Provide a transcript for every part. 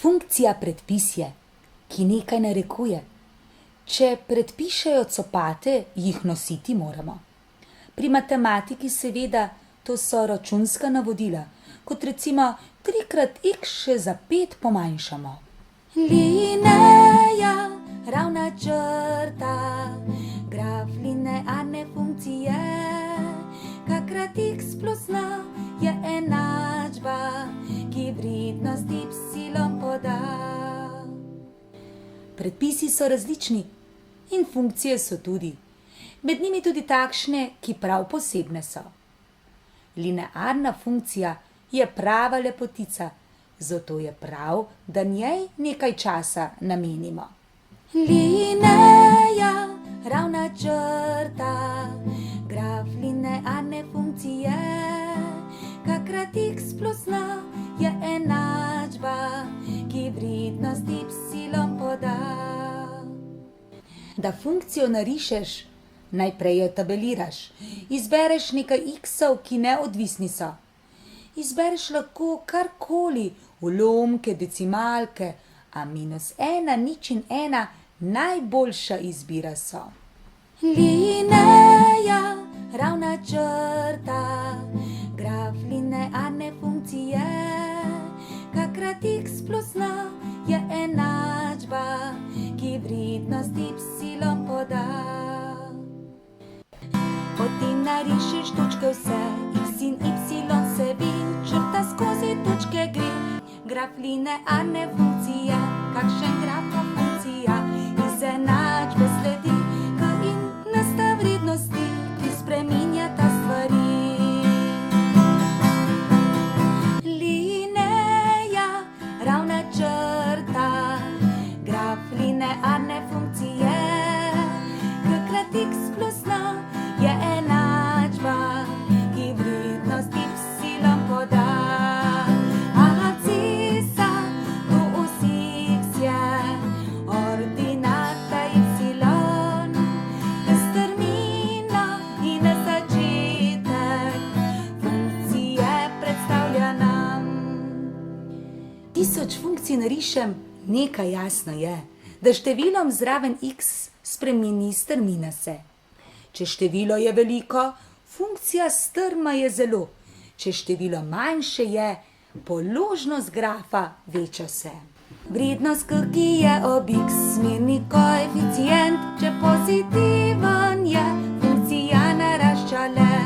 Funkcija predpis je, ki nekaj narekuje. Če predpišejo copate, jih nositi moramo. Pri matematiki seveda to so računska navodila, kot recimo 3x še za 5 pomanjšamo. Linija, ravna črta, graf linearne funkcije, kakrat x plus n je enačba, ki vrednost y poda. Predpisi so različni in funkcije so tudi. Med njimi tudi takšne, ki prav posebne so. Linearna funkcija je prava lepotica, zato je prav, da njej nekaj časa namenimo. Linija, ravna črta, graf linearne funkcije, kakrat x plus n je enačba, ki vrednost y poda. Da funkcijo narišeš, najprej jo tabeliraš. Izbereš nekaj x-ov, ki neodvisni so. Izbereš lahko karkoli, ulomke, decimalke, a -1, 0 in 1 najboljša izbira so. Linija, ravna črta, graf linearne funkcije, kakrat x plus n je enačba, ki vrednost y poda. Potem narišeš točke vse, x in y se ve, črta skozi točke gre. Graf linearne funkcije, kakšen graf funkcija, iz enačbe sledi, k in nasta vrednosti, ki spreminjata stvari. Linija, ravna črta, graf linearne funkcije, kakrat x plus n je enačba, ki vrednost y poda. Abscisa tu x je ordinata y, strmina in začetek funkcije predstavlja nam. 1000 funkcij narišem, nekaj jasno je, da številom zraven x spremeni strmina se. Če število je veliko, funkcija strma je zelo. Če število manjše je, položnost grafa veča se. Vrednost k, ki je ob x smerni koeficient, če pozitiven je, funkcija narašča le.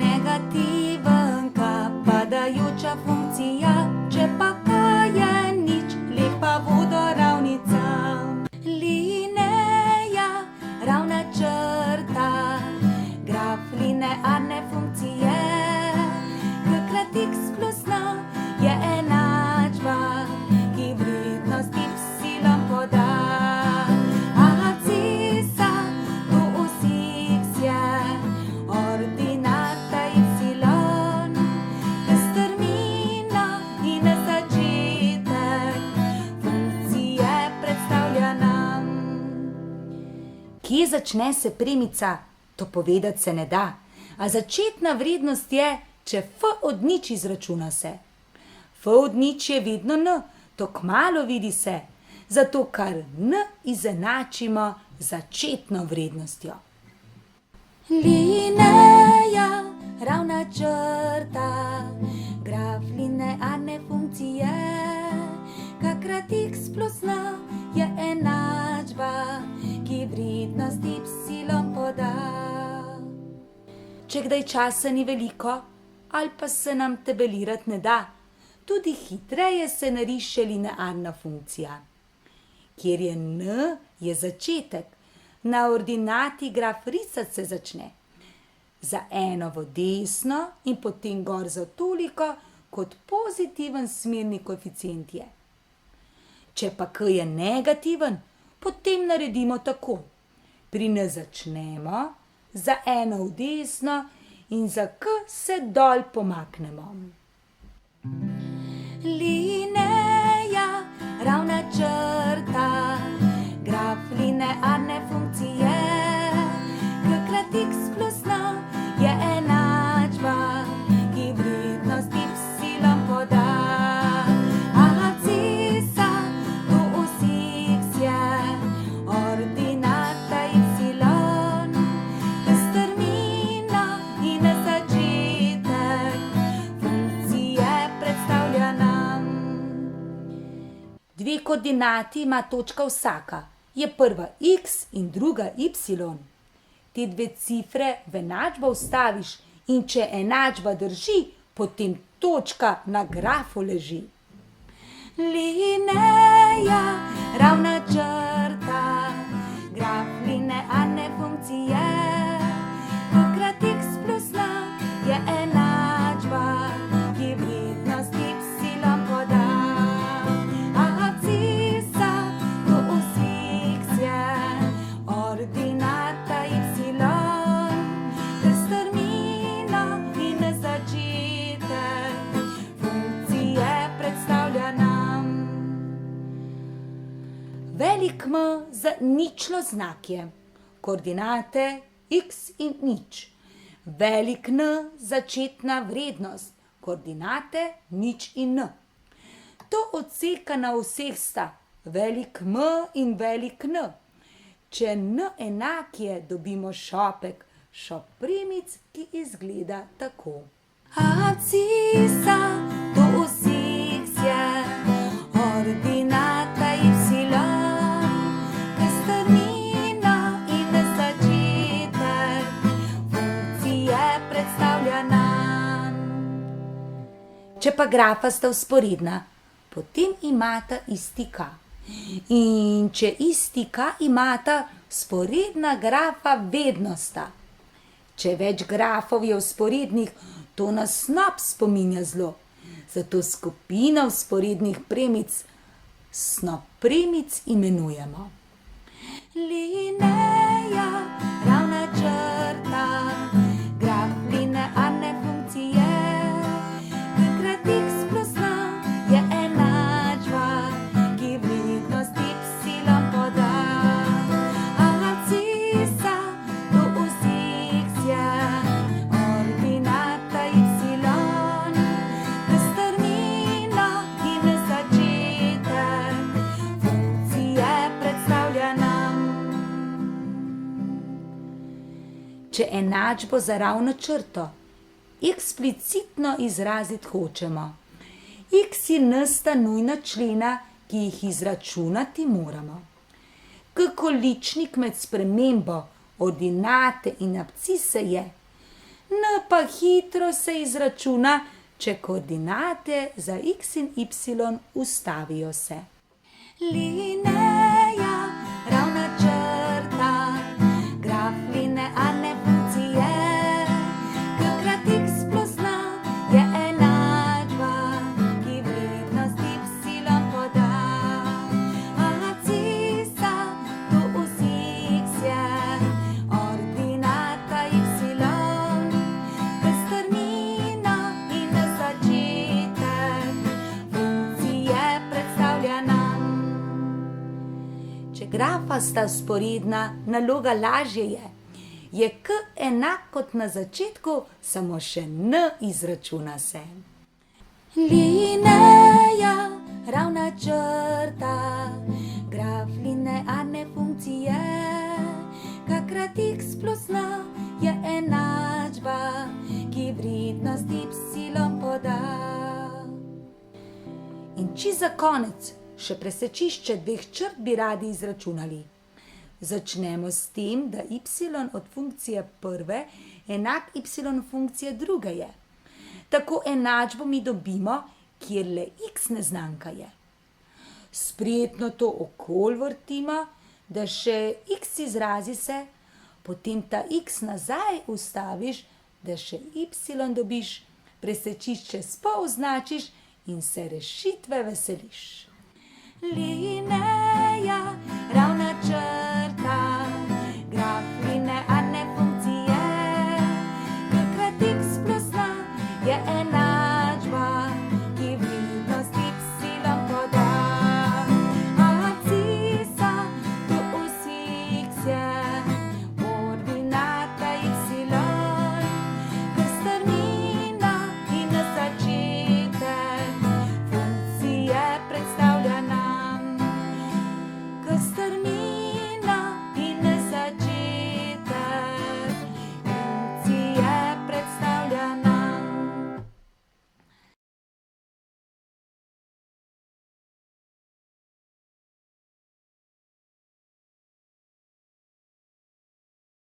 Negativen k, padajoča funkcija, če pa k je nič, lepa vodoravnica. Linija, ravna črta, graf linearne funkcije, kakrat x plus n je enačba, ki vrednost y poda. Abscisa tu x je ordinata y, strmina in začetek funkcije predstavlja nam. Kje začne se premica, to povedati se ne da, a začetna vrednost je, če f od nič izračuna se. F od nič je vedno n, to kmalu vidi se, zato kar n izenačimo z začetno vrednostjo. Linija, ravna črta, graf linearne funkcije, kakrat x plus n je enačba, ki vrednost y poda. Če kdaj časa ni veliko, ali pa se nam tabelirati ne da, tudi hitreje se nariše linearna funkcija. Kjer je n, je začetek, na ordinati graf risati se začne. Za eno v desno in potem gor za toliko, kot pozitiven smerni koeficient je. Če pa k je negativen, potem naredimo tako. Pri n začnemo, za eno v desno in za k se dol pomaknemo. Linija, ravna črta, graf linearne funkcije, kakrat x plus n je enačba, ki vrednost y poda. Abscisa Dve koordinati ima točka vsaka, je prva x in druga y. Te dve cifre v enačbo vstaviš in če enačba drži, potem točka na grafu leži. Linija, ravna črta, graf linearne funkcije. Kakrat x plus n je enačba, ki vrednost y poda. Abscisa do osi x je ordinata y, ter strmina in začetek funkcije predstavlja nam. Velik M za ničlo znakje, koordinate x in nič. Velik N začetna vrednost, koordinate nič in n. To odseka na vseh sta, velik M in velik N. Če n enak je, dobimo šopek, šopremic, ki izgleda tako. Abscisa do osi x je ordinata y, strmina in začetek funkcije predstavlja nam. Če pa grafa sta vzporedna, potem imata isti K. In če isti K imata, vzporedna grafa vedno sta. Če več grafov je vzporednih, to na snop spominja zelo. Zato skupino vzporednih premic snop premic imenujemo. Linija, ravna črta, graf linearne funkcije. Kakrat x plus n je enačba, ki vrednost y poda. Abscisa do osi x je ordinata y, ter strmina in začetek funkcije predstavlja nam. Če enačbo za ravno črto eksplicitno izraziti hočemo, x in n sta nujna člena, ki jih izračunati moramo. K količnik med spremembo ordinate in abscise je, n pa hitro se izračuna, če koordinate za x in y ustavijo se. Linija, ravna črta, graf linearne funkcije. Kakrat x plus n je enačba, ki vrednost y poda. Abscisa do osi x je ordinata y, ter strmina in začetek funkcije predstavlja nam. Če grafa sta vzporedna, naloga lažje je. Je K enak kot na začetku, samo še n izračuna se. Linija, ravna črta, graf linearne funkcije. Kakrat x plus n je enačba, ki vrednost y poda. In čisto za konec, še presečišče dveh črt bi radi izračunali. Začnemo s tem, da y od funkcije prve enak y funkcije druge je. Tako enačbo mi dobimo, kjer le x neznanka je. Spretno to okoli vrtimo, da še x izrazi se, potem ta x nazaj ustaviš, da še y dobiš, presečišče spol označiš in se rešitve veseliš. Linija,